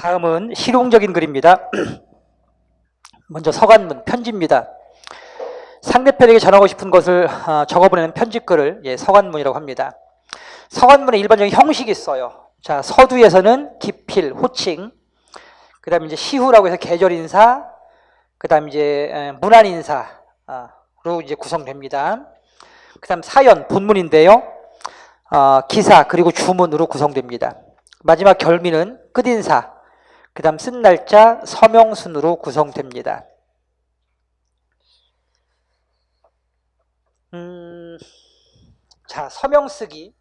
다음은 실용적인 글입니다. 먼저 서간문, 편지입니다. 상대편에게 전하고 싶은 것을 적어보내는 편지글을 서간문이라고 합니다. 서간문에 일반적인 형식이 있어요. 자, 서두에서는 기필, 호칭, 그 다음에 이제 시후라고 해서 계절 인사, 그 다음 이제 문안 인사로 이제 구성됩니다. 그 다음 사연, 본문인데요. 기사, 그리고 주문으로 구성됩니다. 마지막 결미는 끝인사, 그 다음 쓴 날짜, 서명순으로 구성됩니다. 자, 서명 쓰기.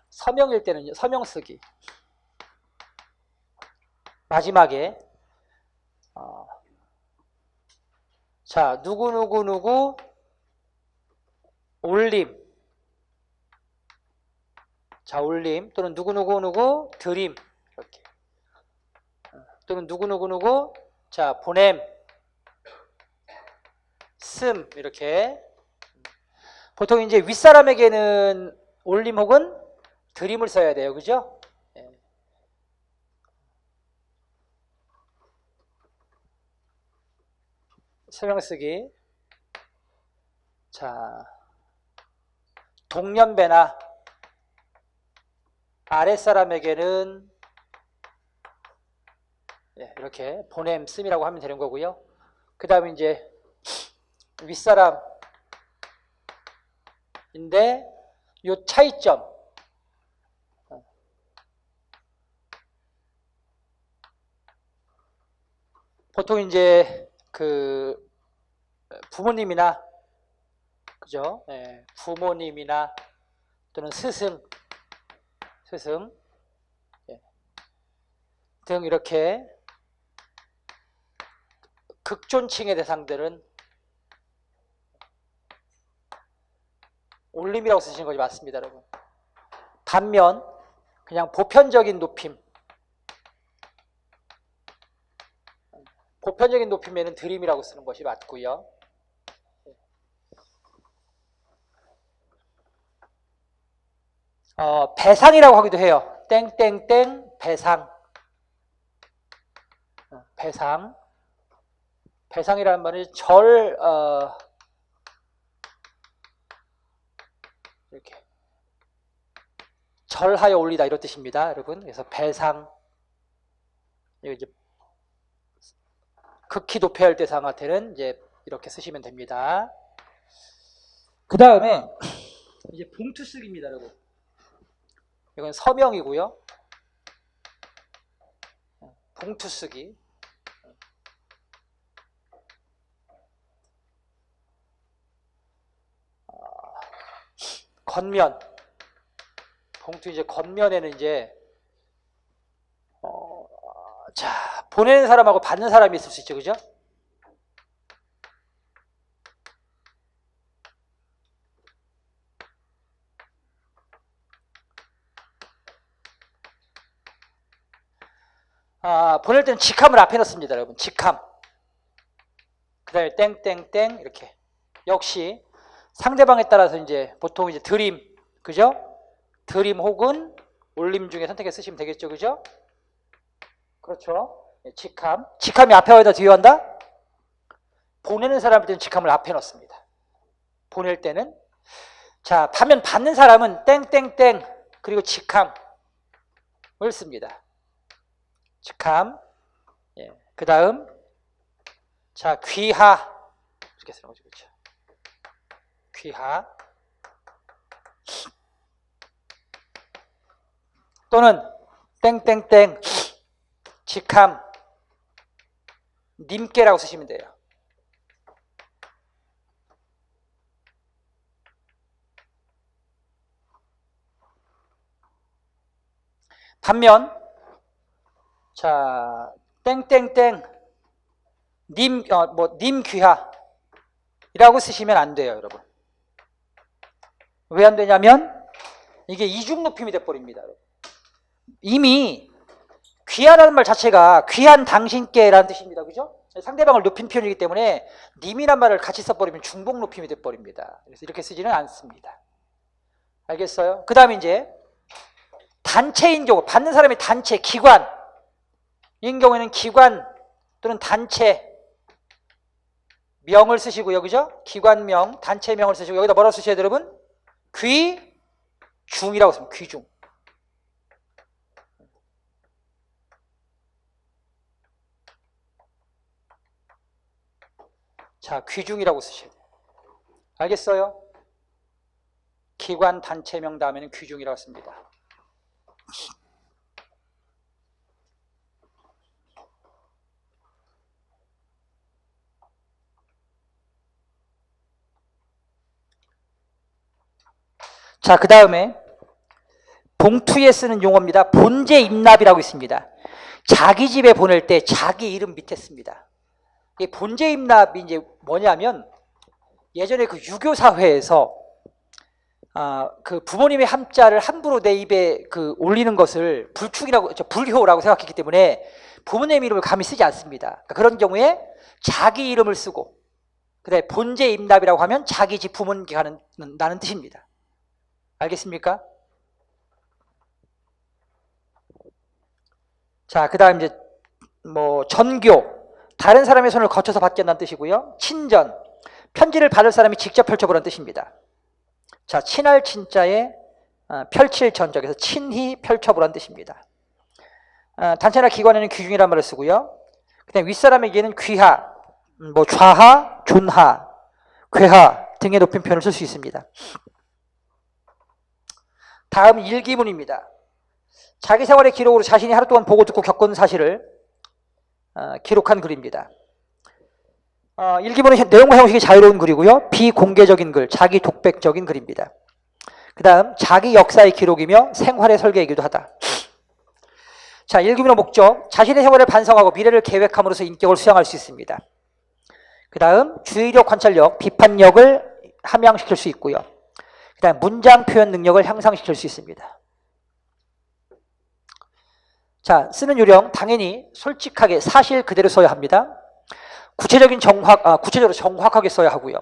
서명일 때는요, 서명 쓰기. 마지막에 자, 누구누구누구 올림. 자, 올림 또는 누구누구누구 드림. 이렇게. 또는 누구누구누구 자, 보냄. 씀. 이렇게. 보통 이제 윗사람에게는 올림 혹은 드림을 써야 돼요. 그죠? 서명 쓰기. 자, 동년배나 아랫사람에게는 이렇게 보냄, 씀이라고 하면 되는 거고요. 그 다음에 이제 윗사람인데 요 차이점. 보통 이제 그 부모님이나 그죠? 부모님이나 또는 스승 등 이렇게 극존칭의 대상들은 올림이라고 쓰시는 것이 맞습니다, 여러분. 반면 그냥 보편적인 높임, 보편적인 높임에는 드림이라고 쓰는 것이 맞고요. 배상이라고 하기도 해요. 땡땡땡 배상. 배상. 배상이라는 말은 이렇게 절하여 올리다 이런 뜻입니다, 여러분. 그래서 배상. 이거 이제 극히 높여야 할 대상한테는 이제 이렇게 쓰시면 됩니다. 그 다음에 이제 봉투 쓰기입니다, 여러분. 이건 서명이고요. 봉투 쓰기. 겉면. 봉투 이제 겉면에는 이제 자, 보내는 사람하고 받는 사람이 있을 수 있죠, 그죠? 보낼 때는 직함을 앞에 넣습니다, 여러분. 직함. 그 다음에 땡땡땡 이렇게. 역시 상대방에 따라서 이제 보통 이제 드림, 그죠? 드림 혹은 올림 중에 선택해 쓰시면 되겠죠, 그죠? 그렇죠. 직함. 직함이 앞에 와야 뒤에 한다? 보내는 사람한테는 직함을 앞에 넣습니다. 보낼 때는. 자, 반면 받는 사람은 땡땡땡 그리고 직함을 씁니다. 직함. 그 다음 자, 귀하 이렇게 쓰는 거죠, 그렇죠? 귀하. 또는 땡땡땡 직함 님께라고 쓰시면 돼요. 반면 자, 땡땡땡 님 님 귀하이라고 쓰시면 안 돼요, 여러분. 왜 안 되냐면 이게 이중 높임이 돼 버립니다. 이미 귀하라는 말 자체가 귀한 당신께라는 뜻입니다, 그죠? 상대방을 높인 표현이기 때문에 님이란 말을 같이 써버리면 중복 높임이 돼버립니다. 그래서 이렇게 쓰지는 않습니다. 알겠어요? 그 다음에 이제 단체인 경우, 받는 사람이 단체, 기관인 경우에는 기관 또는 단체 명을 쓰시고요. 그죠? 기관명, 단체명을 쓰시고 여기다 뭐라고 쓰셔야 돼요, 여러분? 귀중이라고 씁니다. 귀중. 자, 귀중이라고 쓰셔야 돼요. 알겠어요? 기관, 단체명 다음에는 귀중이라고 씁니다. 자, 그 다음에 봉투에 쓰는 용어입니다. 본제 임납이라고 있습니다. 자기 집에 보낼 때 자기 이름 밑에 씁니다. 이 본제 임납이 이제 뭐냐면 예전에 그 유교 사회에서 그 부모님의 함자를 함부로 내 입에 그 올리는 것을 불축이라고, 불효라고 생각했기 때문에 부모님 이름을 감히 쓰지 않습니다. 그러니까 그런 경우에 자기 이름을 쓰고, 그다음에 본제 임납이라고 하면 자기 집 부모님께 나는 뜻입니다. 알겠습니까? 자, 그 다음 이제 뭐 전교, 다른 사람의 손을 거쳐서 받지 않는 뜻이고요. 친전, 편지를 받을 사람이 직접 펼쳐보라는 뜻입니다. 자, 친할 친자에 펼칠 전적에서 친히 펼쳐보라는 뜻입니다. 단체나 기관에는 귀중이라는 말을 쓰고요. 그 다음에 윗사람에게는 귀하, 뭐 좌하, 존하, 괴하 등의 높임 표현을 쓸 수 있습니다. 다음 일기문입니다. 자기 생활의 기록으로 자신이 하루 동안 보고 듣고 겪은 사실을 기록한 글입니다. 일기문은 내용과 형식이 자유로운 글이고요. 비공개적인 글, 자기 독백적인 글입니다. 그 다음 자기 역사의 기록이며 생활의 설계이기도 하다. 자, 일기문의 목적, 자신의 생활을 반성하고 미래를 계획함으로써 인격을 수양할 수 있습니다. 그 다음 주의력, 관찰력, 비판력을 함양시킬 수 있고요. 그 다음 문장 표현 능력을 향상시킬 수 있습니다. 자, 쓰는 요령, 당연히 솔직하게 사실 그대로 써야 합니다. 구체적으로 정확하게 써야 하고요.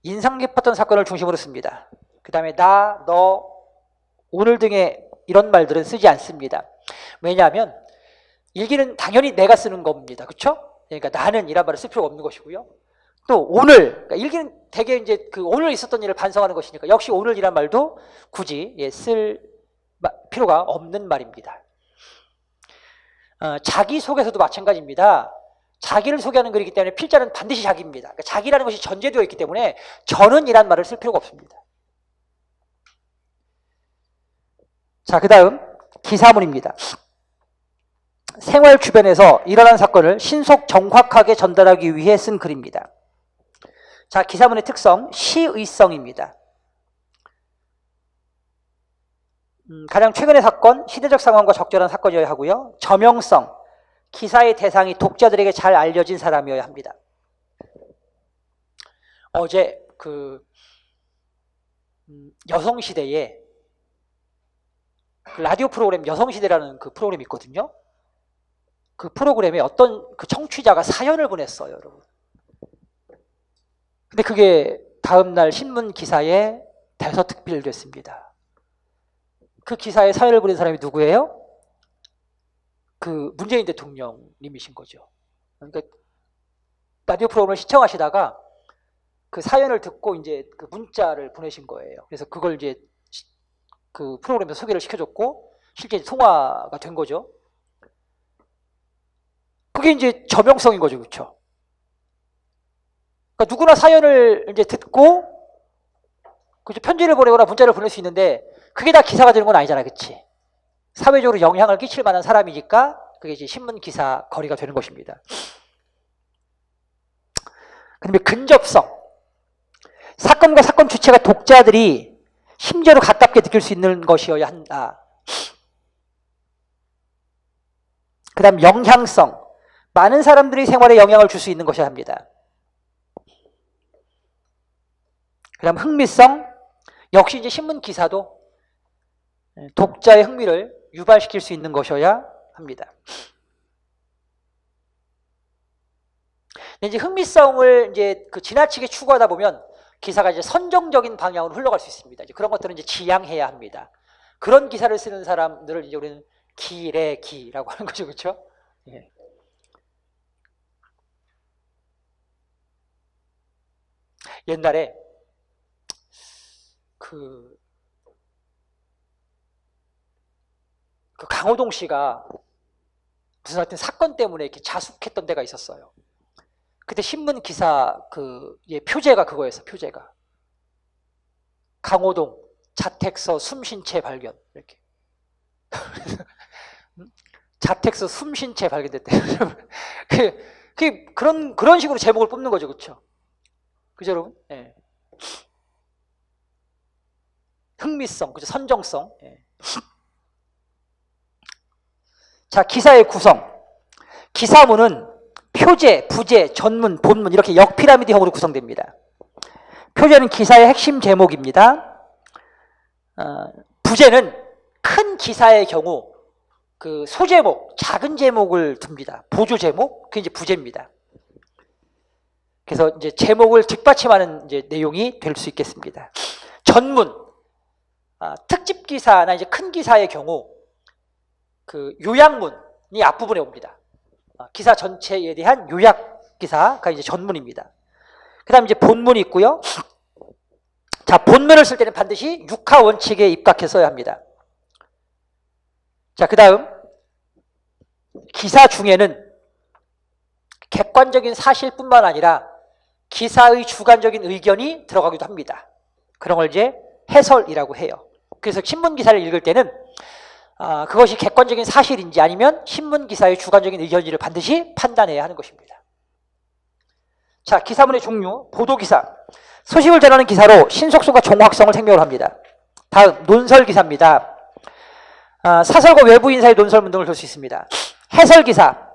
인상 깊었던 사건을 중심으로 씁니다. 그 다음에 나, 너, 오늘 등의 이런 말들은 쓰지 않습니다. 왜냐하면 일기는 당연히 내가 쓰는 겁니다. 그렇죠? 그러니까 나는 이란 말을 쓸 필요가 없는 것이고요. 또 오늘, 그러니까 일기는 되게 이제 그 오늘 있었던 일을 반성하는 것이니까 역시 오늘이란 말도 굳이 쓸 필요가 없는 말입니다. 자기소개서도 마찬가지입니다. 자기를 소개하는 글이기 때문에 필자는 반드시 자기입니다. 그러니까 자기라는 것이 전제되어 있기 때문에 저는 이란 말을 쓸 필요가 없습니다. 자, 그 다음 기사문입니다. 생활 주변에서 일어난 사건을 신속 정확하게 전달하기 위해 쓴 글입니다. 자, 기사문의 특성, 시의성입니다. 가장 최근의 사건, 시대적 상황과 적절한 사건이어야 하고요. 저명성, 기사의 대상이 독자들에게 잘 알려진 사람이어야 합니다. 어제 그 여성시대에 그 라디오 프로그램 여성시대라는 그 프로그램이 있거든요. 그 프로그램에 어떤 그 청취자가 사연을 보냈어요, 여러분. 근데 그게 다음날 신문 기사에 대서특필됐습니다. 그 기사에 사연을 보낸 사람이 누구예요? 그 문재인 대통령님이신 거죠. 그러니까 라디오 프로그램을 시청하시다가 그 사연을 듣고 이제 그 문자를 보내신 거예요. 그래서 그걸 이제 그 프로그램에서 소개를 시켜줬고 실제 통화가 된 거죠. 그게 이제 저명성인 거죠, 그렇죠? 그러니까 누구나 사연을 이제 듣고 그죠, 편지를 보내거나 문자를 보낼 수 있는데 그게 다 기사가 되는 건 아니잖아, 그렇지? 사회적으로 영향을 끼칠 만한 사람이니까 그게 이제 신문 기사 거리가 되는 것입니다. 그다음에 근접성, 사건과 사건 주체가 독자들이 심지어로 가깝게 느낄 수 있는 것이어야 한다. 그 다음 영향성, 많은 사람들이 생활에 영향을 줄 수 있는 것이어야 합니다. 그 다음 흥미성, 역시 이제 신문 기사도 독자의 흥미를 유발시킬 수 있는 것이어야 합니다. 근데 이제 흥미성을 이제 그 지나치게 추구하다 보면 기사가 이제 선정적인 방향으로 흘러갈 수 있습니다. 이제 그런 것들은 이제 지양해야 합니다. 그런 기사를 쓰는 사람들을 이제 우리는 기레기라고 하는 거죠, 그렇죠? 예. 옛날에 그 강호동 씨가 무슨 하여튼 사건 때문에 이렇게 자숙했던 데가 있었어요. 그때 신문 기사 표제가 그거였어. 표제가 강호동 자택서 숨쉰 채 발견 이렇게. 자택서 숨쉰 채 발견됐대. 그런 식으로 제목을 뽑는 거죠, 그렇죠? 그죠, 여러분? 예. 흥미성, 그죠? 선정성. 예. 자, 기사의 구성. 기사문은 표제, 부제, 전문, 본문 이렇게 역피라미드형으로 구성됩니다. 표제는 기사의 핵심 제목입니다. 부제는 큰 기사의 경우 그 소제목, 작은 제목을 둡니다. 보조 제목, 그게 이제 부제입니다. 그래서 이제 제목을 뒷받침하는 이제 내용이 될 수 있겠습니다. 전문, 특집 기사나 이제 큰 기사의 경우 그 요약문이 앞부분에 옵니다. 기사 전체에 대한 요약 기사가 이제 전문입니다. 그 다음에 이제 본문이 있고요. 자, 본문을 쓸 때는 반드시 육하 원칙에 입각해 써야 합니다. 자, 그 다음 기사 중에는 객관적인 사실뿐만 아니라 기사의 주관적인 의견이 들어가기도 합니다. 그런 걸 이제 해설이라고 해요. 그래서 신문 기사를 읽을 때는 그것이 객관적인 사실인지 아니면 신문 기사의 주관적인 의견인지를 반드시 판단해야 하는 것입니다. 자, 기사문의 종류, 보도기사. 소식을 전하는 기사로 신속성과 정확성을 생명을 합니다. 다음, 논설기사입니다. 사설과 외부 인사의 논설문 등을 볼 수 있습니다. 해설기사.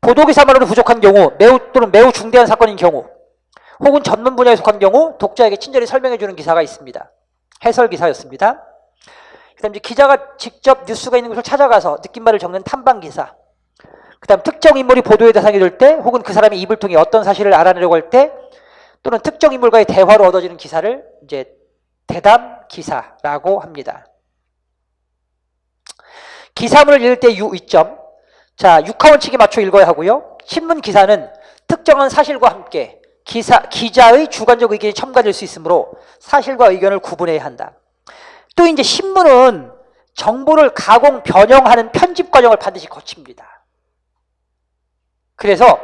보도기사만으로 부족한 경우, 또는 매우 중대한 사건인 경우, 혹은 전문 분야에 속한 경우 독자에게 친절히 설명해주는 기사가 있습니다. 해설기사였습니다. 그 다음 기자가 직접 뉴스가 있는 곳을 찾아가서 느낀 바를 적는 탐방기사. 그 다음 특정 인물이 보도의 대상이 될 때 혹은 그 사람의 입을 통해 어떤 사실을 알아내려고 할 때 또는 특정 인물과의 대화로 얻어지는 기사를 이제 대담기사라고 합니다. 기사문을 읽을 때 유의점. 자, 육하원칙에 맞춰 읽어야 하고요. 신문 기사는 특정한 사실과 함께 기자의 주관적 의견이 첨가될 수 있으므로 사실과 의견을 구분해야 한다. 또 이제 신문은 정보를 가공, 변형하는 편집 과정을 반드시 거칩니다. 그래서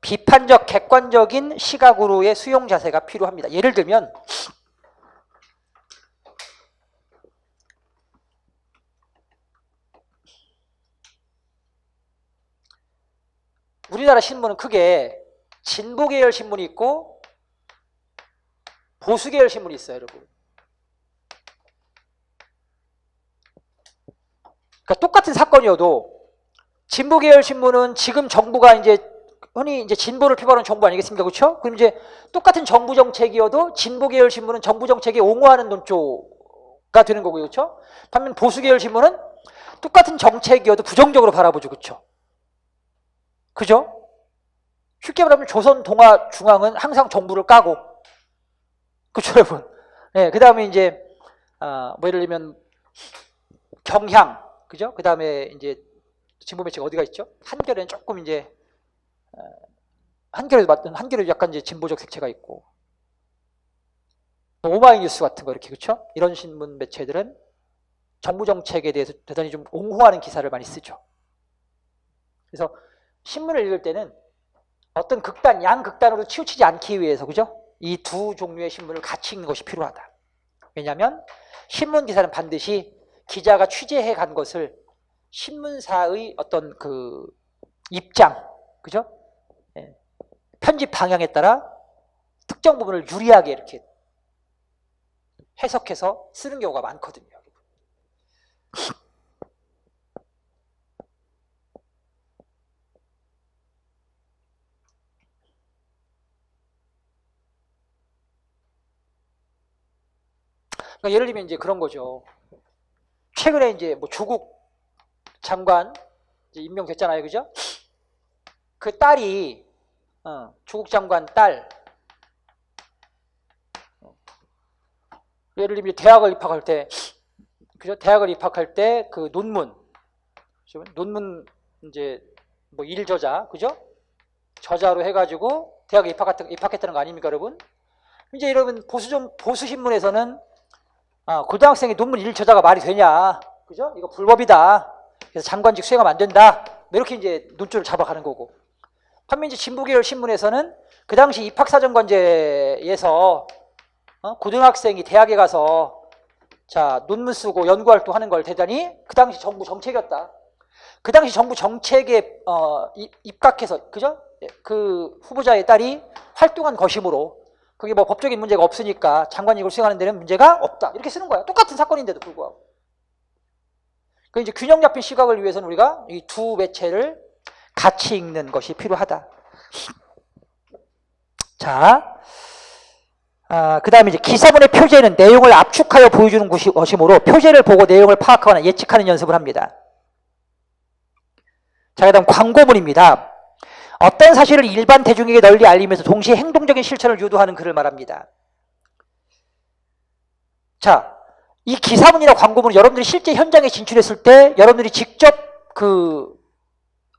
비판적, 객관적인 시각으로의 수용 자세가 필요합니다. 예를 들면 우리나라 신문은 크게 진보 계열 신문이 있고 보수 계열 신문이 있어요, 여러분. 그러니까 똑같은 사건이어도 진보 계열 신문은 지금 정부가 이제 흔히 이제 진보를 표방하는 정부 아니겠습니까? 그렇죠? 그럼 이제 똑같은 정부 정책이어도 진보 계열 신문은 정부 정책에 옹호하는 논조가 되는 거고요. 그렇죠? 반면 보수 계열 신문은 똑같은 정책이어도 부정적으로 바라보죠. 그렇죠? 그죠? 쉽게 말하면 조선 동아 중앙은 항상 정부를 까고, 그렇죠, 여러분? 네, 그 다음에 이제 뭐 예를 들면 경향, 그죠? 그 다음에 이제 진보 매체가 어디가 있죠? 한겨레는 조금 이제 한겨레도 약간 이제 진보적 색채가 있고, 오마이뉴스 같은 거 이렇게, 그렇죠? 이런 신문 매체들은 정부 정책에 대해서 대단히 좀 옹호하는 기사를 많이 쓰죠. 그래서 신문을 읽을 때는 어떤 극단, 양극단으로 치우치지 않기 위해서, 그죠? 이 두 종류의 신문을 같이 읽는 것이 필요하다. 왜냐하면 신문 기사는 반드시 기자가 취재해 간 것을 신문사의 어떤 그 입장, 그죠? 예. 편집 방향에 따라 특정 부분을 유리하게 이렇게 해석해서 쓰는 경우가 많거든요. 그러니까 예를 들면 이제 그런 거죠. 최근에 이제 뭐 조국 장관 이제 임명됐잖아요, 그죠? 그 딸이 조국 장관 딸. 예를 들면 대학을 입학할 때, 그죠? 대학을 입학할 때 그 논문 이제 뭐 일저자, 그죠? 저자로 해가지고 대학에 입학했다는 거 아닙니까, 여러분? 이제 여러분 보수 신문에서는 고등학생이 논문 일저자가 말이 되냐, 그죠? 이거 불법이다. 그래서 장관직 수행하면 안 된다. 이렇게 이제 논조를 잡아가는 거고. 반면 이제 진보계열 신문에서는 그 당시 입학사정관제에서 고등학생이 대학에 가서 자 논문 쓰고 연구활동 하는 걸 대단히 그 당시 정부 정책이었다. 그 당시 정부 정책에 입각해서, 그죠? 그 후보자의 딸이 활동한 것이므로 그게 뭐 법적인 문제가 없으니까 장관직을 수행하는 데는 문제가 없다. 이렇게 쓰는 거야. 똑같은 사건인데도 불구하고. 그 이제 균형 잡힌 시각을 위해서는 우리가 이 두 매체를 같이 읽는 것이 필요하다. 자, 그 다음에 이제 기사문의 표제는 내용을 압축하여 보여주는 것이므로 표제를 보고 내용을 파악하거나 예측하는 연습을 합니다. 자, 그 다음 광고문입니다. 어떤 사실을 일반 대중에게 널리 알리면서 동시에 행동적인 실천을 유도하는 글을 말합니다. 자, 이 기사문이나 광고문은 여러분들이 실제 현장에 진출했을 때 여러분들이 직접 그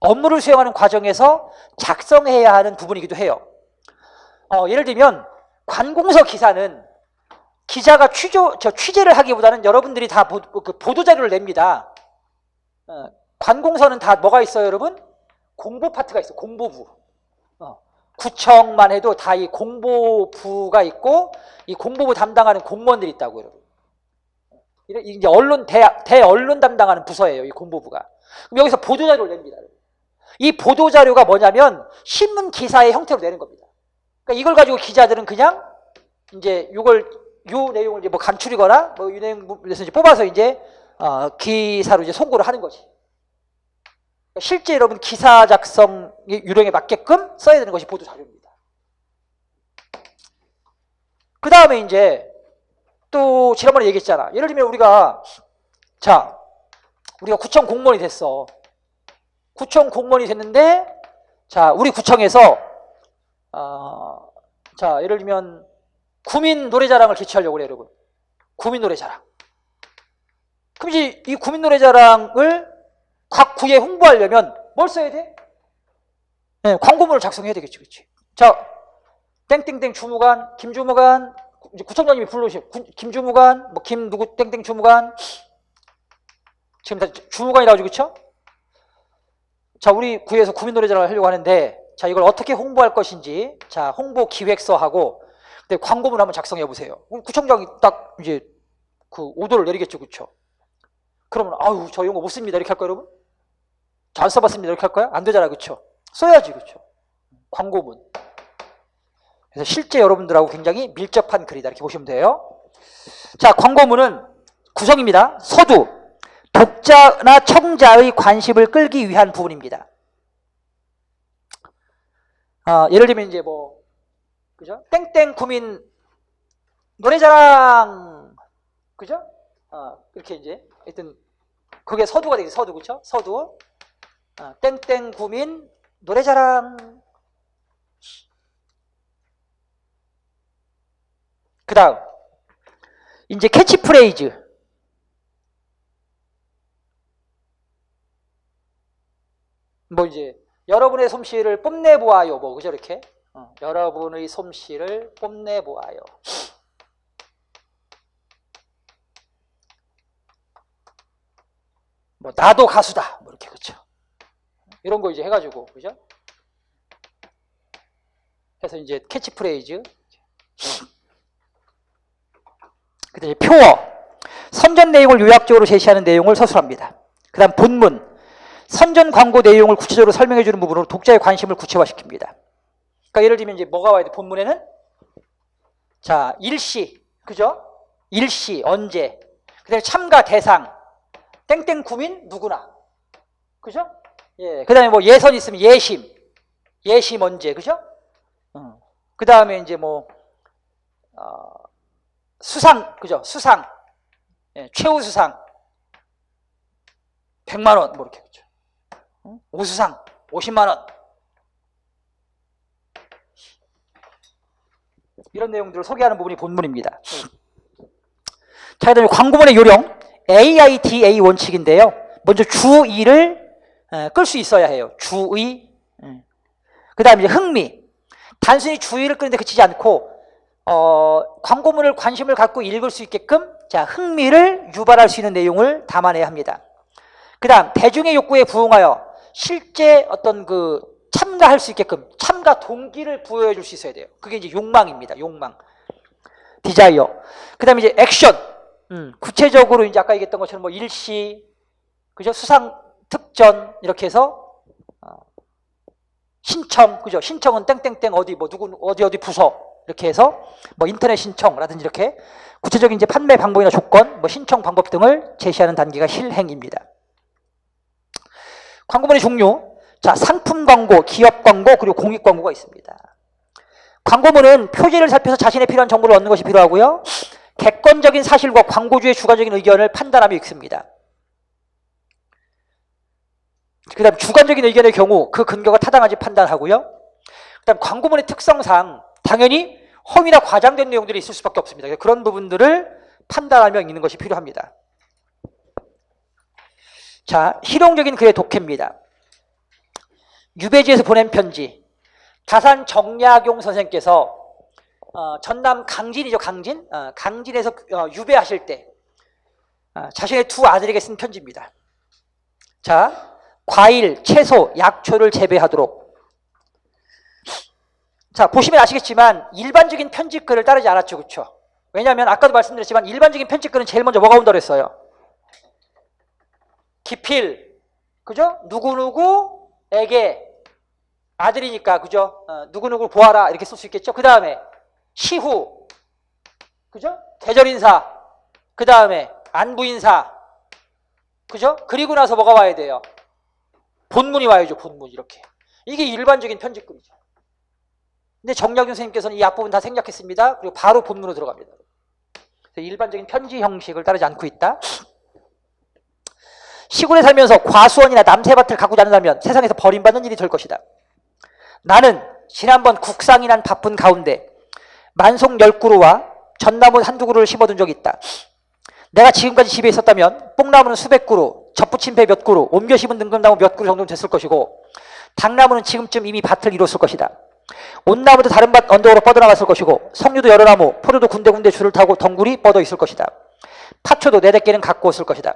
업무를 수행하는 과정에서 작성해야 하는 부분이기도 해요. 예를 들면 관공서 기사는 기자가 취재를 하기보다는 여러분들이 다 보도자료를 냅니다. 관공서는 다 뭐가 있어요, 여러분? 공보 파트가 있어. 공보부. 구청만 해도 다 이 공보부가 있고 이 공보부 담당하는 공무원들이 있다고, 여러분. 이제 대언론 담당하는 부서예요, 이 공보부가. 그럼 여기서 보도자료를 냅니다. 이 보도자료가 뭐냐면 신문 기사의 형태로 내는 겁니다. 그러니까 이걸 가지고 기자들은 그냥 이제 요 내용을 이제 뭐 간추리거나 뭐 이 내용에서 이제 뽑아서 이제 기사로 이제 송고를 하는 거지. 그러니까 실제 여러분 기사 작성 유령에 맞게끔 써야 되는 것이 보도 자료입니다. 그 다음에 이제 또 지난번에 얘기했잖아. 예를 들면 우리가 구청 공무원이 됐어. 구청 공무원이 됐는데 자 우리 구청에서 자 예를 들면 구민 노래자랑을 개최하려고 그래, 여러분. 구민 노래자랑. 그럼 이제 이 구민 노래자랑을 각 구에 홍보하려면 뭘 써야 돼? 네, 광고문을 작성해야 되겠지, 그렇지? 자, 땡땡땡 주무관, 김주무관, 이제 구청장님이 불러오시오. 김주무관, 뭐 김 누구 땡땡 주무관. 지금 다 주무관이 나오죠, 그렇죠? 자, 우리 구에서 구민 노래자랑을 하려고 하는데, 자, 이걸 어떻게 홍보할 것인지, 자, 홍보 기획서하고, 근데 광고문 한번 작성해 보세요. 구청장이 딱 이제 그 오도를 내리겠죠, 그렇죠? 그러면 아유, 저 이런 거 못 씁니다, 이렇게 할 거예요, 여러분? 잘 써봤습니다, 이렇게 할 거야? 안 되잖아, 그렇죠? 써야지, 그렇죠? 광고문. 그래서 실제 여러분들하고 굉장히 밀접한 글이다, 이렇게 보시면 돼요. 자, 광고문은 구성입니다. 서두, 독자나 청자의 관심을 끌기 위한 부분입니다. 예를 들면 이제 뭐, 그죠? 땡땡 구민 노래자랑, 그죠? 이렇게 이제, 하여튼, 그게 서두가 되겠지, 서두, 그쵸? 서두. 땡땡 구민 노래자랑. 그 다음, 이제 캐치프레이즈. 뭐 이제, 여러분의 솜씨를 뽐내보아요. 뭐, 그죠? 이렇게. 여러분의 솜씨를 뽐내보아요. 뭐, 나도 가수다. 뭐, 이렇게, 그쵸? 이런 거 이제 해가지고, 그죠? 해서 이제 캐치프레이즈. 그 다음에 표어. 선전 내용을 요약적으로 제시하는 내용을 서술합니다. 그 다음 본문. 선전 광고 내용을 구체적으로 설명해주는 부분으로 독자의 관심을 구체화시킵니다. 그러니까 예를 들면 이제 뭐가 와야 돼? 본문에는 자 일시, 그죠? 일시 언제? 그다음에 참가 대상 땡땡 구민 누구나, 그죠? 예. 그다음에 뭐 예선 있으면 예심 언제, 그죠? 그다음에 이제 뭐 수상, 그죠? 수상, 예. 최우 수상 100만 원, 뭐 이렇게, 그죠? 우수상 50만 원. 이런 내용들을 소개하는 부분이 본문입니다. 자, 그다음에 광고문의 요령 AIDA 원칙인데요. 먼저 주의를 끌 수 있어야 해요. 주의. 그 다음에 이제 흥미. 단순히 주의를 끄는데 그치지 않고 광고문을 관심을 갖고 읽을 수 있게끔 자 흥미를 유발할 수 있는 내용을 담아내야 합니다. 그 다음 대중의 욕구에 부응하여 실제 어떤 그 참가할 수 있게끔 참가 동기를 부여해 줄 수 있어야 돼요. 그게 이제 욕망입니다. 욕망. 디자이어. 그 다음에 이제 액션. 구체적으로 이제 아까 얘기했던 것처럼 뭐 일시, 그죠? 수상 특전 이렇게 해서 신청, 그죠? 신청은 땡땡땡 어디 뭐 누구 어디 부서 이렇게 해서 뭐 인터넷 신청라든지 이렇게 구체적인 이제 판매 방법이나 조건, 뭐 신청 방법 등을 제시하는 단계가 실행입니다. 광고문의 종류. 자, 상품 광고, 기업 광고, 그리고 공익 광고가 있습니다. 광고문은 표지를 살펴서 자신의 필요한 정보를 얻는 것이 필요하고요. 객관적인 사실과 광고주의 주관적인 의견을 판단하며 읽습니다. 그 다음 주관적인 의견의 경우 그 근거가 타당한지 판단하고요. 그 다음 광고문의 특성상 당연히 허위나 과장된 내용들이 있을 수밖에 없습니다. 그런 부분들을 판단하며 읽는 것이 필요합니다. 자, 실용적인 글의 독해입니다. 유배지에서 보낸 편지. 가산 정약용 선생께서 전남 강진이죠, 강진. 강진에서 유배하실 때 자신의 두 아들에게 쓴 편지입니다. 자, 과일, 채소, 약초를 재배하도록. 자, 보시면 아시겠지만 일반적인 편지글을 따르지 않았죠, 그렇죠? 왜냐하면 아까도 말씀드렸지만 일반적인 편지글은 제일 먼저 뭐가 온다고 그랬어요? 기필, 그죠? 누구누구에게 아들이니까, 그죠? 누구누구 보아라 이렇게 쓸 수 있겠죠? 그 다음에 시후, 그죠? 계절 인사, 그 다음에 안부 인사, 그죠? 그리고 나서 뭐가 와야 돼요? 본문이 와야죠, 본문 이렇게. 이게 일반적인 편지글이죠. 근데 정약용 선생님께서는 이 앞부분 다 생략했습니다. 그리고 바로 본문으로 들어갑니다. 그래서 일반적인 편지 형식을 따르지 않고 있다. 시골에 살면서 과수원이나 남새밭을 가꾸지 않는다면 세상에서 버림받는 일이 될 것이다. 나는 지난번 국상이 난 바쁜 가운데 만송 10그루와 전나무 한두 그루를 심어둔 적이 있다. 내가 지금까지 집에 있었다면 뽕나무는 수백 그루, 젖붙임배 몇 그루, 옮겨 심은 등금나무 몇 그루 정도는 됐을 것이고 당나무는 지금쯤 이미 밭을 이뤘을 것이다. 온나무도 다른 밭 언덕으로 뻗어나갔을 것이고 석류도 여러 나무, 포도도 군데군데 줄을 타고 덩굴이 뻗어 있을 것이다. 파초도 네댓 개는 갖고 있을 것이다.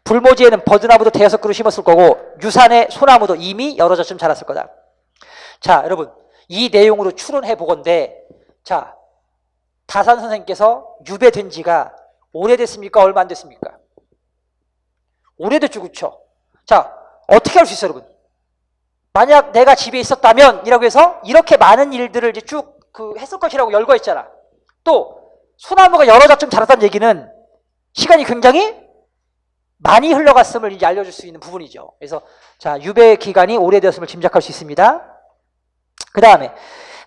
불모지에는 버드나무도 대여섯 그루 심었을 거고 유산의 소나무도 이미 여러 젖쯤 자랐을 거다. 자, 여러분 이 내용으로 추론해 보건대 자, 다산 선생님께서 유배된 지가 오래됐습니까? 얼마 안 됐습니까? 오래됐죠, 그렇죠? 자, 어떻게 할 수 있어요, 여러분? 만약 내가 집에 있었다면 이라고 해서 이렇게 많은 일들을 이제 쭉 했을 것이라고 열거했잖아. 또 소나무가 여러 잣쯤 자랐다는 얘기는 시간이 굉장히 많이 흘러갔음을 이제 알려줄 수 있는 부분이죠. 그래서 자, 유배 기간이 오래되었음을 짐작할 수 있습니다. 그 다음에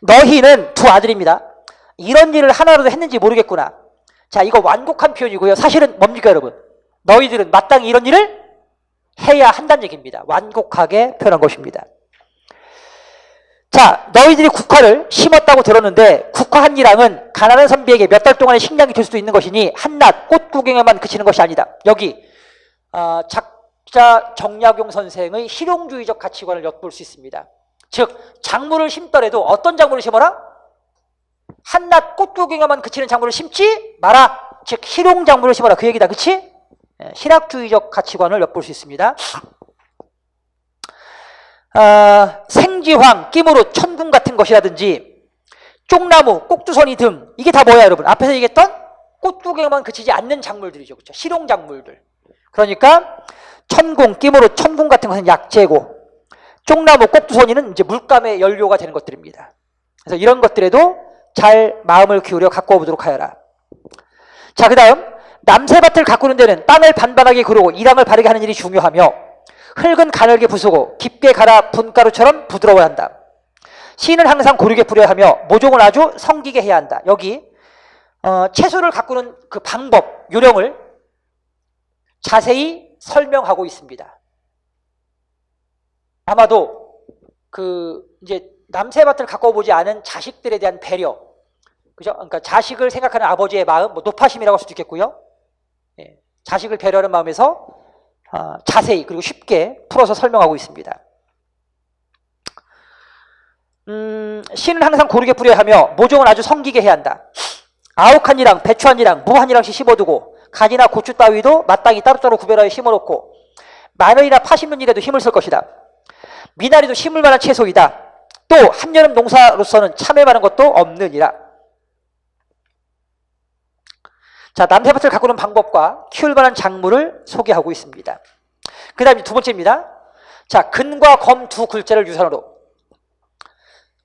너희는 두 아들입니다. 이런 일을 하나라도 했는지 모르겠구나. 자, 이거 완곡한 표현이고요. 사실은 뭡니까, 여러분? 너희들은 마땅히 이런 일을 해야 한다는 얘기입니다. 완곡하게 표현한 것입니다. 자, 너희들이 국화를 심었다고 들었는데 국화 한 이랑은 가난한 선비에게 몇 달 동안의 식량이 될 수도 있는 것이니 한낱 꽃 구경에만 그치는 것이 아니다. 여기 작자 정약용 선생의 실용주의적 가치관을 엿볼 수 있습니다. 즉 작물을 심더라도 어떤 작물을 심어라? 한낱 꽃 구경에만 그치는 작물을 심지 마라. 즉 실용 작물을 심어라 그 얘기다. 그치? 신학주의적 가치관을 엿볼 수 있습니다. 생지황, 끼무릇, 천궁 같은 것이라든지 쪽나무, 꼭두선이 등 이게 다 뭐야 여러분? 앞에서 얘기했던 꽃 구경에만 그치지 않는 작물들이죠. 그렇죠? 실용 작물들. 그러니까 천궁, 끼무릇, 천궁 같은 것은 약재고 쪽나무, 꼭두선이는 이제 물감의 연료가 되는 것들입니다. 그래서 이런 것들에도 잘 마음을 기울여 가꾸어 보도록 하여라. 자, 그 다음 남새밭을 가꾸는 데는 땅을 반반하게 그르고 이랑을 바르게 하는 일이 중요하며 흙은 가늘게 부수고 깊게 갈아 분가루처럼 부드러워야 한다. 씨는 항상 고르게 뿌려야 하며 모종은 아주 성기게 해야 한다. 여기 채소를 가꾸는 그 방법, 요령을 자세히 설명하고 있습니다. 아마도 이제 남새밭을 가꿔보지 않은 자식들에 대한 배려, 그죠? 그러니까 자식을 생각하는 아버지의 마음, 뭐 노파심이라고 할 수도 있겠고요. 예, 자식을 배려하는 마음에서 자세히 그리고 쉽게 풀어서 설명하고 있습니다. 씨는 항상 고르게 뿌려야 하며 모종은 아주 성기게 해야 한다. 아욱 한 이랑 배추 한 이랑 무 한 이랑씩 심어두고 가지나 고추 따위도 마땅히 따로따로 구별하여 심어놓고 마늘이나 파 심는 일에도 힘을 쓸 것이다. 미나리도 심을 만한 채소이다. 또 한여름 농사로서는 참을 만한 것도 없느니라. 자, 남새밭을 가꾸는 방법과 키울 만한 작물을 소개하고 있습니다. 그 다음 두 번째입니다. 자, 근과 검 두 글자를 유산으로.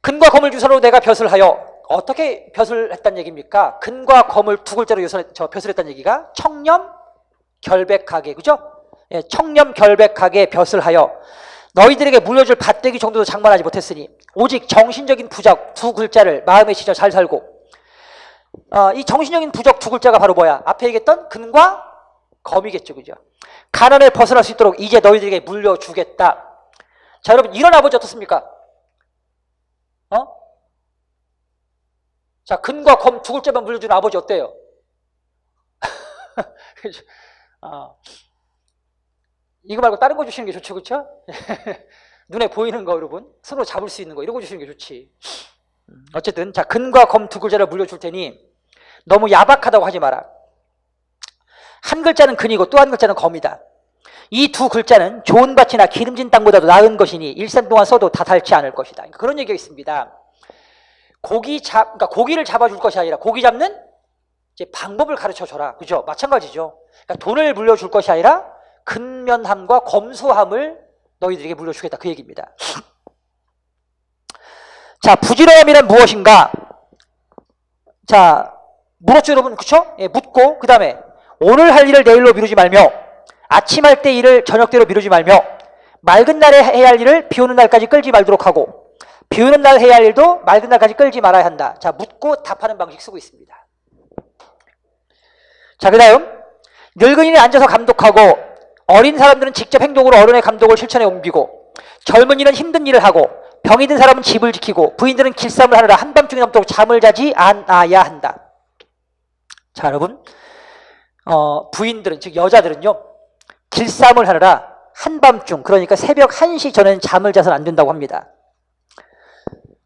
근과 검을 유산으로 내가 벼슬 하여. 어떻게 벼슬 했다는 얘기입니까? 근과 검을 두 글자로 벼슬 했다는 얘기가 청렴 결백하게, 그죠? 예, 청렴 결백하게 벼슬 하여 너희들에게 물려줄 밭되기 정도도 장만하지 못했으니 오직 정신적인 부적 두 글자를 마음에 지져 잘 살고. 이 정신적인 부적 두 글자가 바로 뭐야? 앞에 얘기했던 근과 검이겠죠, 그죠? 가난을 벗어날 수 있도록 이제 너희들에게 물려주겠다. 자, 여러분, 이런 아버지 어떻습니까? 자, 근과 검 두 글자만 물려주는 아버지 어때요? 이거 말고 다른 거 주시는 게 좋죠, 그렇죠? 눈에 보이는 거, 여러분, 손으로 잡을 수 있는 거 이런 거 주시는 게 좋지. 어쨌든 자, 근과 검 두 글자를 물려줄 테니 너무 야박하다고 하지 마라. 한 글자는 근이고 또 한 글자는 검이다. 이 두 글자는 좋은 밭이나 기름진 땅보다도 나은 것이니 일생 동안 써도 다 닳지 않을 것이다. 그런 얘기가 있습니다. 그러니까 고기를 잡아줄 것이 아니라 고기 잡는 이제 방법을 가르쳐 줘라. 그죠? 마찬가지죠. 그러니까 돈을 물려줄 것이 아니라 근면함과 검소함을 너희들에게 물려주겠다. 그 얘기입니다. 자, 부지런함이란 무엇인가? 자, 물었죠, 여러분. 그쵸? 예, 묻고, 그 다음에 오늘 할 일을 내일로 미루지 말며 아침할 때 일을 저녁대로 미루지 말며 맑은 날에 해야 할 일을 비 오는 날까지 끌지 말도록 하고 비 오는 날 해야 할 일도 맑은 날까지 끌지 말아야 한다. 자, 묻고 답하는 방식 쓰고 있습니다. 자, 그 다음 늙은이는 앉아서 감독하고 어린 사람들은 직접 행동으로 어른의 감독을 실천에 옮기고 젊은이는 힘든 일을 하고 병이 든 사람은 집을 지키고 부인들은 길쌈을 하느라 한밤중이 넘도록 잠을 자지 않아야 한다. 자, 여러분, 부인들은 즉 여자들은요 길쌈을 하느라 한밤중, 그러니까 새벽 1시 전에는 잠을 자서는 안 된다고 합니다.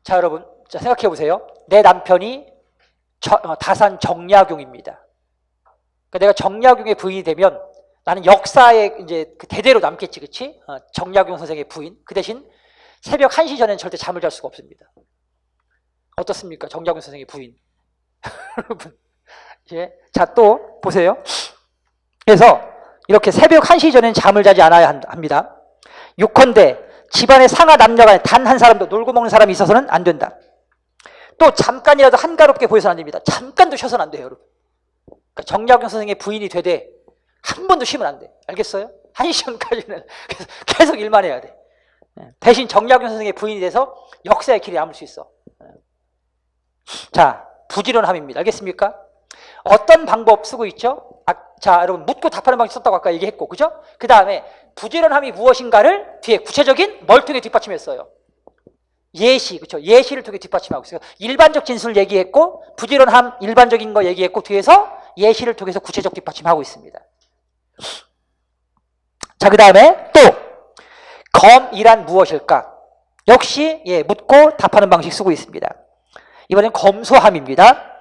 자, 여러분, 자, 생각해 보세요. 내 남편이 다산 정약용입니다. 그러니까 내가 정약용의 부인이 되면 나는 역사에 이제 대대로 남겠지, 그치? 정약용 선생의 부인. 그 대신 새벽 1시 전에는 절대 잠을 잘 수가 없습니다. 어떻습니까? 정약용 선생의 부인. 여러분, 예. 자, 또 보세요. 그래서 이렇게 새벽 1시 전에는 잠을 자지 않아야 합니다. 요컨대 집안에 상하 남녀간에 단 한 사람도 놀고 먹는 사람이 있어서는 안 된다. 또 잠깐이라도 한가롭게 보여서는 안 됩니다. 잠깐도 쉬어서는 안 돼요, 여러분. 그러니까 정약용 선생의 부인이 되되 한 번도 쉬면 안 돼. 알겠어요? 1시 전까지는 계속 일만 해야 돼. 대신 정약용 선생의 부인이 돼서 역사의 길이 남을 수 있어. 자, 부지런함입니다. 알겠습니까? 어떤 방법 쓰고 있죠? 자, 여러분, 묻고 답하는 방식 썼다고 아까 얘기했고, 그죠? 그 다음에 부지런함이 무엇인가를 뒤에 구체적인 뭘 통해 뒷받침했어요? 예시, 그렇죠? 예시를 통해 뒷받침하고 있어요. 일반적 진술 얘기했고, 부지런함 일반적인 거 얘기했고, 뒤에서 예시를 통해서 구체적 뒷받침하고 있습니다. 자, 그 다음에 또 검이란 무엇일까? 역시 묻고 답하는 방식 쓰고 있습니다. 이번엔 검소함입니다.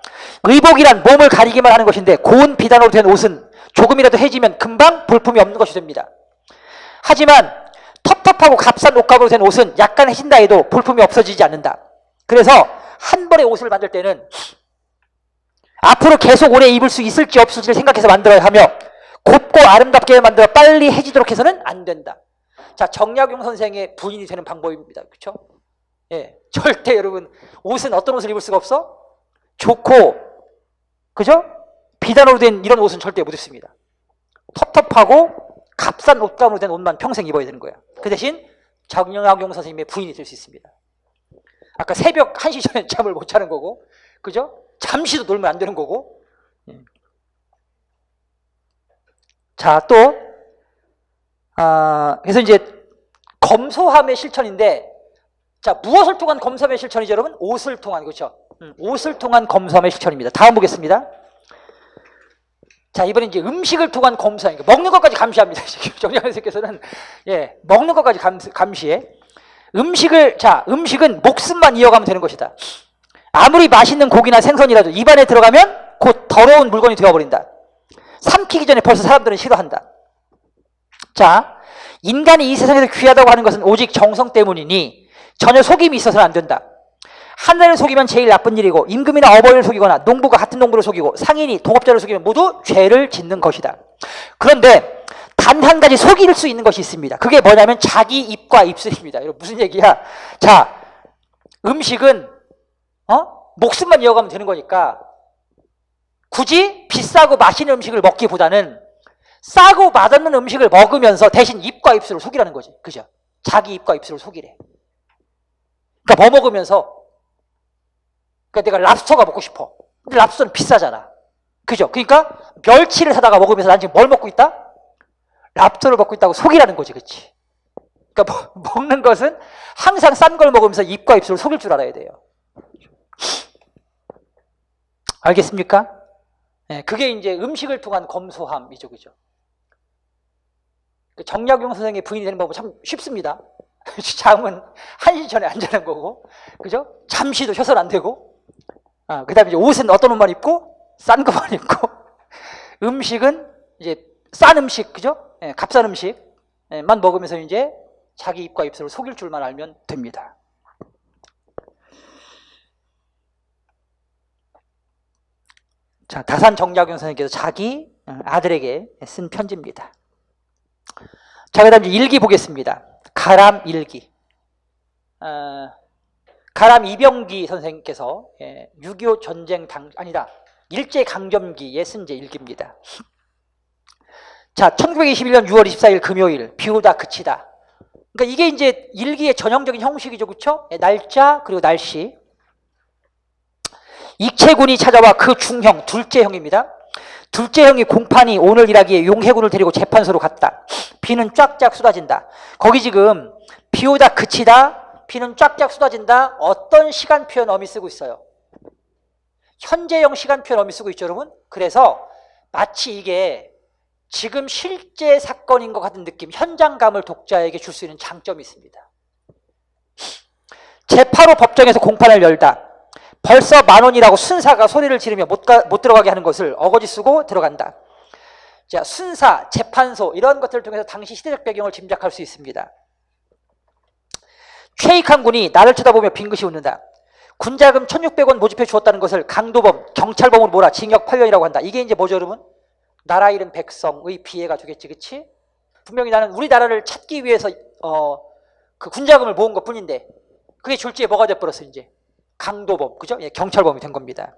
의복이란 몸을 가리기만 하는 것인데 고운 비단으로 된 옷은 조금이라도 해지면 금방 볼품이 없는 것이 됩니다. 하지만 텁텁하고 값싼 옷감으로 된 옷은 약간 해진다 해도 볼품이 없어지지 않는다. 그래서 한 벌의 옷을 만들 때는 앞으로 계속 오래 입을 수 있을지 없을지를 생각해서 만들어야 하며 곱고 아름답게 만들어 빨리 해지도록 해서는 안 된다. 자, 정약용 선생의 부인이 되는 방법입니다. 그렇죠? 예, 절대 여러분 옷은 어떤 옷을 입을 수가 없어? 좋고, 그죠? 비단으로 된 이런 옷은 절대 못 입습니다. 텁텁하고 값싼 옷감으로 된 옷만 평생 입어야 되는 거야. 그 대신 정약용 선생님의 부인이 될 수 있습니다. 아까 새벽 1시 전에 잠을 못 자는 거고, 그죠? 잠시도 놀면 안 되는 거고. 자, 또 그래서 이제 검소함의 실천인데, 자, 무엇을 통한 검소함의 실천이죠, 여러분? 옷을 통한, 그렇죠? 옷을 통한 검소함의 실천입니다. 다음 보겠습니다. 자, 이번엔 이제 음식을 통한 검소함, 먹는 것까지 감시합니다. 정약용 선생님께서는 먹는 것까지 감시해. 음식은 목숨만 이어가면 되는 것이다. 아무리 맛있는 고기나 생선이라도 입안에 들어가면 곧 더러운 물건이 되어버린다. 삼키기 전에 벌써 사람들은 싫어한다. 자, 인간이 이 세상에서 귀하다고 하는 것은 오직 정성 때문이니 전혀 속임이 있어서는 안 된다. 하늘을 속이면 제일 나쁜 일이고 임금이나 어버이를 속이거나 농부가 같은 농부를 속이고 상인이 동업자를 속이면 모두 죄를 짓는 것이다. 그런데 단 한 가지 속일 수 있는 것이 있습니다. 그게 뭐냐면 자기 입과 입술입니다. 이거 무슨 얘기야? 자, 음식은 목숨만 이어가면 되는 거니까 굳이 비싸고 맛있는 음식을 먹기보다는 싸고 맛없는 음식을 먹으면서 대신 입과 입술을 속이라는 거지. 그죠? 자기 입과 입술을 속이래. 그러니까 뭐 먹으면서 그러니까 내가 랍스터가 먹고 싶어. 근데 랍스터는 비싸잖아. 그죠? 그러니까 멸치를 사다가 먹으면서 난 지금 뭘 먹고 있다? 랍스터를 먹고 있다고 속이라는 거지. 그렇지? 그러니까 먹는 것은 항상 싼 걸 먹으면서 입과 입술을 속일 줄 알아야 돼요. 알겠습니까? 네, 그게 이제 음식을 통한 검소함이죠. 그죠? 정약용 선생의 부인이 되는 법은 참 쉽습니다. 잠은 1시 전에 안 자는 거고, 그죠? 잠시도 쉬어서는 안 되고, 그 다음에 이제 옷은 어떤 옷만 입고, 싼 것만 입고, 음식은 이제 싼 음식, 그죠? 값싼 음식만 먹으면서 이제 자기 입과 입술을 속일 줄만 알면 됩니다. 자, 다산 정약용 선생님께서 자기 아들에게 쓴 편지입니다. 자, 그 다음 이제 일기 보겠습니다. 가람 일기. 가람 이병기 선생님께서 6.25 전쟁 일제강점기에 쓴 제 일기입니다. 자, 1921년 6월 24일 금요일, 비 오다 그치다. 그러니까 이게 이제 일기의 전형적인 형식이죠. 그렇죠? 날짜 그리고 날씨. 익채군이 찾아와 그 중형, 둘째 형입니다. 둘째 형이 공판이 오늘 일하기에 용해군을 데리고 재판소로 갔다. 비는 쫙쫙 쏟아진다. 거기 지금 비 오다 그치다, 비는 쫙쫙 쏟아진다. 어떤 시간 표현 어미 쓰고 있어요? 현재형 시간 표현 어미 쓰고 있죠, 여러분? 그래서 마치 이게 지금 실제 사건인 것 같은 느낌, 현장감을 독자에게 줄 수 있는 장점이 있습니다. 제8호 법정에서 공판을 열다. 벌써 10,000원이라고 순사가 소리를 지르며 못 들어가게 하는 것을 어거지 쓰고 들어간다. 자, 순사, 재판소 이런 것들을 통해서 당시 시대적 배경을 짐작할 수 있습니다. 최익한 군이 나를 쳐다보며 빙긋이 웃는다. 군자금 1,600원 모집해 주었다는 것을 강도범, 경찰범으로 몰아 징역 8년이라고 한다. 이게 이제 뭐죠, 여러분? 나라 잃은 백성의 비애가 되겠지, 그치? 분명히 나는 우리나라를 찾기 위해서 그 군자금을 모은 것 뿐인데 그게 졸지에 뭐가 돼버렸어, 이제? 강도범, 그죠? 경찰범이 된 겁니다.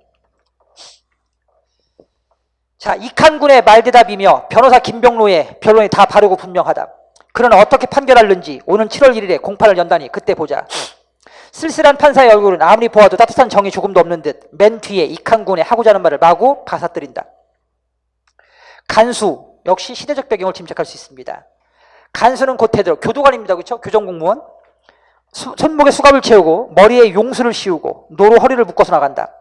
자, 익한군의 말대답이며 변호사 김병로의 변론이 다 바르고 분명하다. 그는 어떻게 판결할는지 오는 7월 1일에 공판을 연다니 그때 보자. 쓸쓸한 판사의 얼굴은 아무리 보아도 따뜻한 정이 조금도 없는 듯 맨 뒤에 익한군의 하고자 하는 말을 마구 바사뜨린다. 간수, 역시 시대적 배경을 짐작할 수 있습니다. 간수는 곧 되도록 교도관입니다. 그렇죠? 교정공무원. 손목에 수갑을 채우고 머리에 용수를 씌우고 노로 허리를 묶어서 나간다.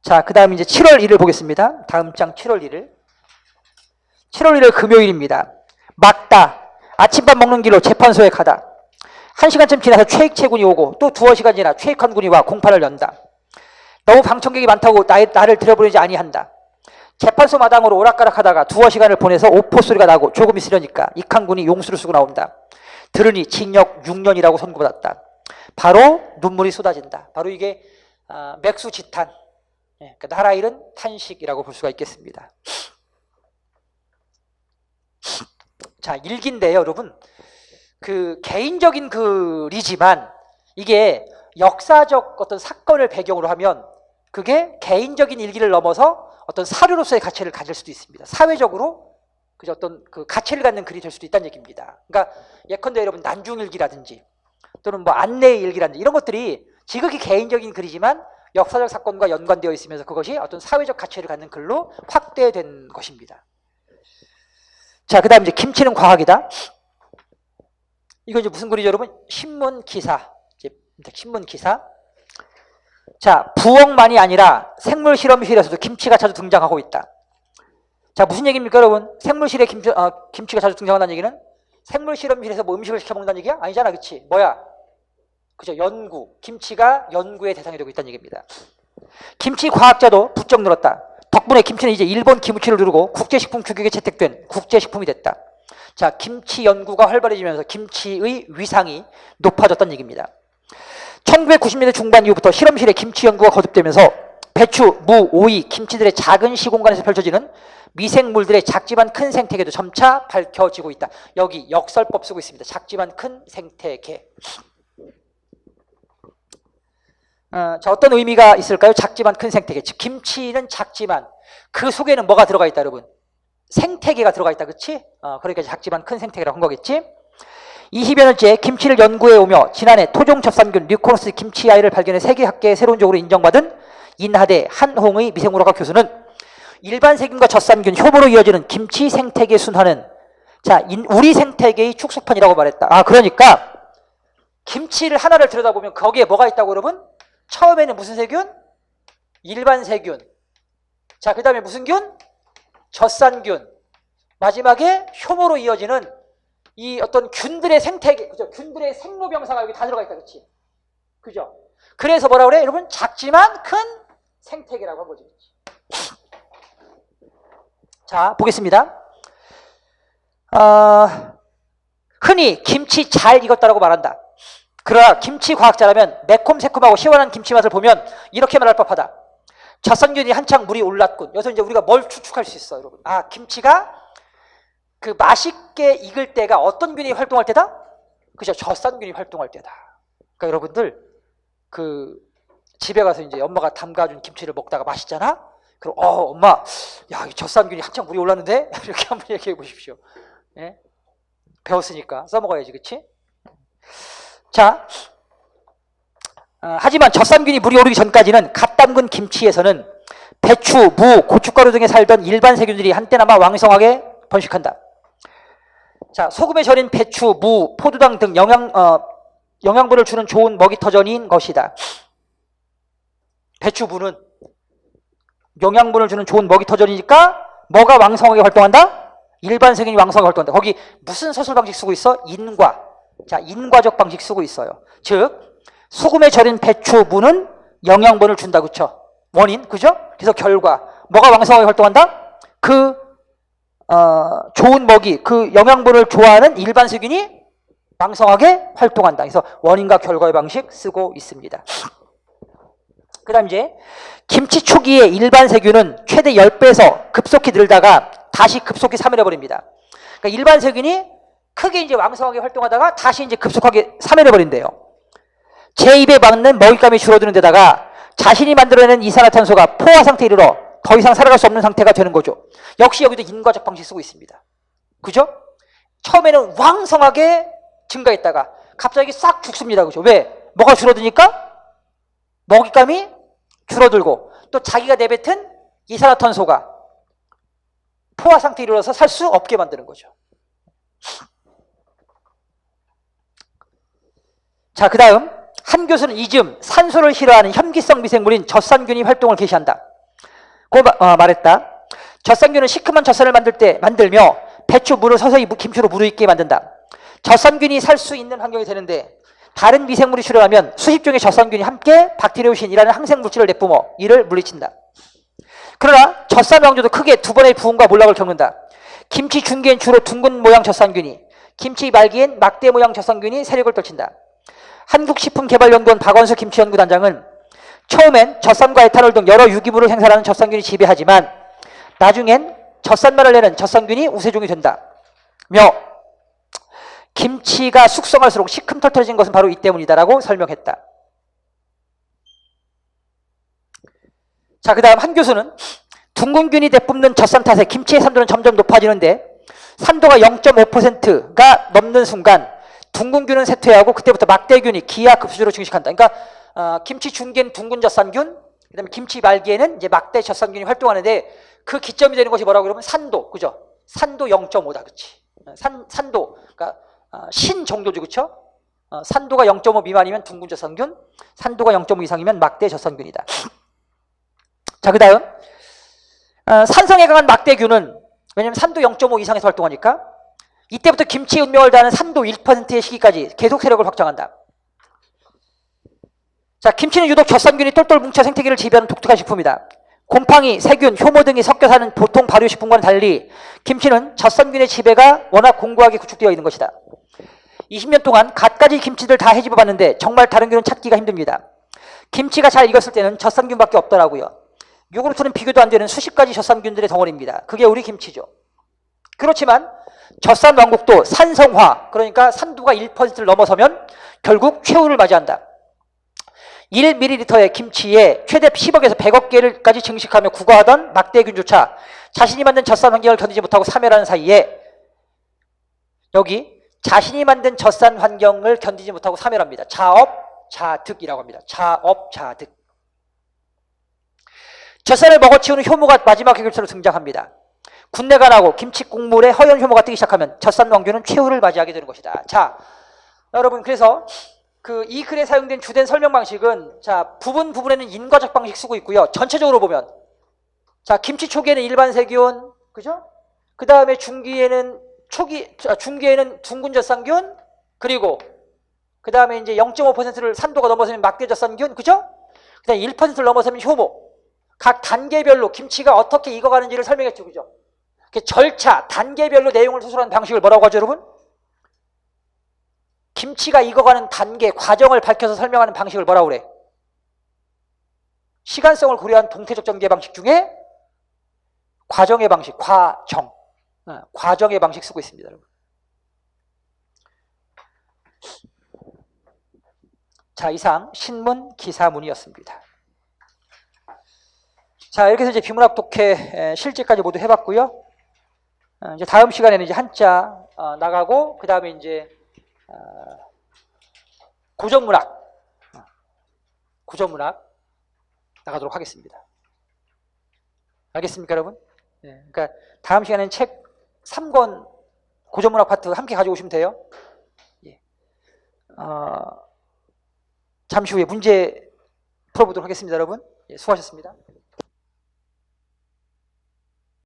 자, 그 다음 이제 7월 1일 보겠습니다. 다음 장 7월 1일. 7월 1일 금요일입니다. 막다. 아침밥 먹는 길로 재판소에 가다. 1시간쯤 지나서 최익채군이 오고 또 2시간 지나 최익한 군이 와 공판을 연다. 너무 방청객이 많다고 나를 들여보내지 아니한다. 재판소 마당으로 오락가락하다가 2시간을 보내서 오포 소리가 나고 조금 있으려니까 익한 군이 용수를 쓰고 나온다. 들으니 징역 6년이라고 선고받았다. 바로 눈물이 쏟아진다. 바로 이게 맥수지탄, 그러니까 나라 잃은 탄식이라고 볼 수가 있겠습니다. 자, 일기인데요, 여러분. 그 개인적인 글이지만 이게 역사적 어떤 사건을 배경으로 하면 그게 개인적인 일기를 넘어서 어떤 사료로서의 가치를 가질 수도 있습니다. 사회적으로 그 어떤 그 가치를 갖는 글이 될 수도 있다는 얘기입니다. 그러니까 예컨대 여러분 난중일기라든지 또는 뭐 안내의 일기라든지 이런 것들이 지극히 개인적인 글이지만 역사적 사건과 연관되어 있으면서 그것이 어떤 사회적 가치를 갖는 글로 확대된 것입니다. 자, 그 다음 이제 김치는 과학이다. 이거 이제 무슨 글이죠, 여러분? 신문 기사. 신문 기사. 자, 부엌만이 아니라 생물 실험실에서도 김치가 자주 등장하고 있다. 자, 무슨 얘기입니까, 여러분? 생물실에 김치가 자주 등장한다는 얘기는 생물 실험실에서 뭐 음식을 시켜 먹는다는 얘기야? 아니잖아, 그치? 뭐야? 그죠? 연구. 김치가 연구의 대상이 되고 있다는 얘기입니다. 김치 과학자도 부쩍 늘었다. 덕분에 김치는 이제 일본 기무치를 누르고 국제식품 규격에 채택된 국제식품이 됐다. 자, 김치 연구가 활발해지면서 김치의 위상이 높아졌다는 얘기입니다. 1990년대 중반 이후부터 실험실에 김치 연구가 거듭되면서 배추, 무, 오이, 김치들의 작은 시공간에서 펼쳐지는 미생물들의 작지만 큰 생태계도 점차 밝혀지고 있다. 여기 역설법 쓰고 있습니다. 작지만 큰 생태계. 자, 어떤 의미가 있을까요? 작지만 큰 생태계. 즉, 김치는 작지만 그 속에는 뭐가 들어가 있다, 여러분? 생태계가 들어가 있다, 그치? 그러니까 작지만 큰 생태계라고 한 거겠지? 20여 년째 김치를 연구해 오며 지난해 토종 젖산균 류코노스 김치아이를 발견해 세계학계에 세론적으로 인정받은 인하대 한홍의 미생물학과 교수는 일반 세균과 젖산균, 효모로 이어지는 김치 생태계 순환은 자, 우리 생태계의 축소판이라고 말했다. 그러니까 김치를 하나를 들여다보면 거기에 뭐가 있다고, 여러분? 처음에는 무슨 세균? 일반 세균. 자, 그 다음에 무슨 균? 젖산균. 마지막에 효모로 이어지는 이 어떤 균들의 생태계, 그죠? 균들의 생로병사가 여기 다 들어가 있다, 그치? 그죠? 그래서 뭐라 그래? 여러분, 작지만 큰 생태계라고 한 거지. 자, 보겠습니다. 흔히 김치 잘 익었다라고 말한다. 그러나 김치 과학자라면 매콤새콤하고 시원한 김치 맛을 보면 이렇게 말할 법하다. 젖산균이 한창 물이 올랐군. 여기서 이제 우리가 뭘 추측할 수 있어요, 여러분? 김치가 그 맛있게 익을 때가 어떤 균이 활동할 때다? 그죠? 젖산균이 활동할 때다. 그러니까 여러분들 그 집에 가서 이제 엄마가 담가준 김치를 먹다가 맛있잖아? 그럼 엄마, 야, 이 젖산균이 한창 물이 올랐는데? 이렇게 한번 얘기해 보십시오. 예? 배웠으니까 써먹어야지, 그치? 자, 하지만 젖산균이 물이 오르기 전까지는 갓 담근 김치에서는 배추, 무, 고춧가루 등에 살던 일반 세균들이 한때나마 왕성하게 번식한다. 자, 소금에 절인 배추, 무, 포도당 등 영양분을 주는 좋은 먹이터전인 것이다. 배추, 무는 영양분을 주는 좋은 먹이터전이니까 뭐가 왕성하게 활동한다? 일반 세균이 왕성하게 활동한다. 거기 무슨 서술 방식 쓰고 있어? 인과. 자, 인과적 방식 쓰고 있어요. 즉, 소금에 절인 배추, 무는 영양분을 준다, 그쵸? 원인, 그죠? 그래서 결과. 뭐가 왕성하게 활동한다? 좋은 먹이, 그 영양분을 좋아하는 일반 세균이 왕성하게 활동한다. 그래서 원인과 결과의 방식 쓰고 있습니다. 그 다음 이제 김치 초기의 일반 세균은 최대 10배에서 급속히 늘다가 다시 급속히 사멸해버립니다. 그러니까 일반 세균이 크게 이제 왕성하게 활동하다가 다시 이제 급속하게 사멸해버린대요. 제 입에 맞는 먹잇감이 줄어드는 데다가 자신이 만들어내는 이산화탄소가 포화 상태에 이르러 더 이상 살아갈 수 없는 상태가 되는 거죠. 역시 여기도 인과적 방식 쓰고 있습니다. 그죠? 처음에는 왕성하게 증가했다가 갑자기 싹 죽습니다. 그죠? 왜? 뭐가 줄어드니까? 먹잇감이 줄어들고 또 자기가 내뱉은 이산화탄소가 포화 상태에 이르러서 살 수 없게 만드는 거죠. 자, 그 다음 한 교수는 이즘 산소를 싫어하는 혐기성 미생물인 젖산균이 활동을 개시한다. 말했다. 젖산균은 시큼한 젖산을 만들며 배추, 무를 서서히 김치로 무르익게 만든다. 젖산균이 살 수 있는 환경이 되는데 다른 미생물이 출현하면 수십 종의 젖산균이 함께 박테리오신이라는 항생물질을 내뿜어 이를 물리친다. 그러나 젖산 왕조도 크게 두 번의 부흥과 몰락을 겪는다. 김치 중기엔 주로 둥근 모양 젖산균이, 김치 말기엔 막대 모양 젖산균이 세력을 떨친다. 한국식품개발연구원 박원수 김치연구단장은 처음엔 젖산과 에탄올 등 여러 유기물을 생산하는 젖산균이 지배하지만 나중엔 젖산말을 내는 젖산균이 우세종이 된다며 김치가 숙성할수록 시큼털털해진 것은 바로 이 때문이다라고 설명했다. 자, 그 다음 한 교수는 둥근균이 내뿜는 젖산 탓에 김치의 산도는 점점 높아지는데 산도가 0.5%가 넘는 순간 둥근균은 쇠퇴하고 그때부터 막대균이 기하급수적으로 증식한다. 그러니까 김치 중기엔 둥근 젖산균, 그 다음에 김치 말기에는 이제 막대 젖산균이 활동하는데 그 기점이 되는 것이 뭐라고 그러면 산도, 그죠? 산도 0.5다, 그치? 산도, 그러니까 신 정도죠, 그쵸? 산도가 0.5 미만이면 둥근 젖산균, 산도가 0.5 이상이면 막대 젖산균이다. 자, 그 다음 산성에 강한 막대균은 왜냐하면 산도 0.5 이상에서 활동하니까 이때부터 김치의 운명을 다하는 산도 1%의 시기까지 계속 세력을 확장한다. 자, 김치는 유독 젖산균이 똘똘 뭉쳐 생태계를 지배하는 독특한 식품이다. 곰팡이, 세균, 효모 등이 섞여 사는 보통 발효식품과는 달리 김치는 젖산균의 지배가 워낙 공고하게 구축되어 있는 것이다. 20년 동안 갖가지 김치들 다 헤집어봤는데 정말 다른 균은 찾기가 힘듭니다. 김치가 잘 익었을 때는 젖산균밖에 없더라고요. 요구르트는 비교도 안 되는 수십 가지 젖산균들의 덩어리입니다. 그게 우리 김치죠. 그렇지만 젖산 왕국도 산성화, 그러니까 산도가 1%를 넘어서면 결국 최후를 맞이한다. 1ml의 김치에 최대 10억에서 100억 개를까지 증식하며 구가하던 막대균조차 자신이 만든 젖산 환경을 견디지 못하고 사멸하는 사이에 여기 자신이 만든 젖산 환경을 견디지 못하고 사멸합니다. 자업자득이라고 합니다. 자업자득. 젖산을 먹어치우는 효모가 마지막 해결사로 등장합니다. 군내가 나고 김치 국물에 허연 효모가 뜨기 시작하면 젖산 왕균은 최후를 맞이하게 되는 것이다. 자, 여러분, 그래서 이 글에 사용된 주된 설명 방식은 자, 부분에는 인과적 방식 쓰고 있고요. 전체적으로 보면 자, 김치 초기에는 일반 세균, 그죠? 그 다음에 중기에는 둥근 젖산균, 그리고 그 다음에 이제 0.5%를 산도가 넘어서면 막대 젖산균, 그죠? 그 다음에 1%를 넘어서면 효모. 각 단계별로 김치가 어떻게 익어가는지를 설명했죠, 그죠? 절차, 단계별로 내용을 수술하는 방식을 뭐라고 하죠, 여러분? 김치가 익어가는 단계, 과정을 밝혀서 설명하는 방식을 뭐라고 그래? 시간성을 고려한 동태적 전개 방식 중에 과정의 방식, 과정의 방식 쓰고 있습니다, 여러분. 자, 이상 신문 기사문이었습니다. 자, 이렇게 해서 이제 비문학 독해 실제까지 모두 해봤고요. 이제 다음 시간에는 이제 한자 나가고, 그 다음에 이제 고전문학 나가도록 하겠습니다. 알겠습니까, 여러분? 네, 그러니까 다음 시간에는 책 3권 고전문학 파트 함께 가져오시면 돼요. 예. 잠시 후에 문제 풀어보도록 하겠습니다, 여러분. 예, 수고하셨습니다.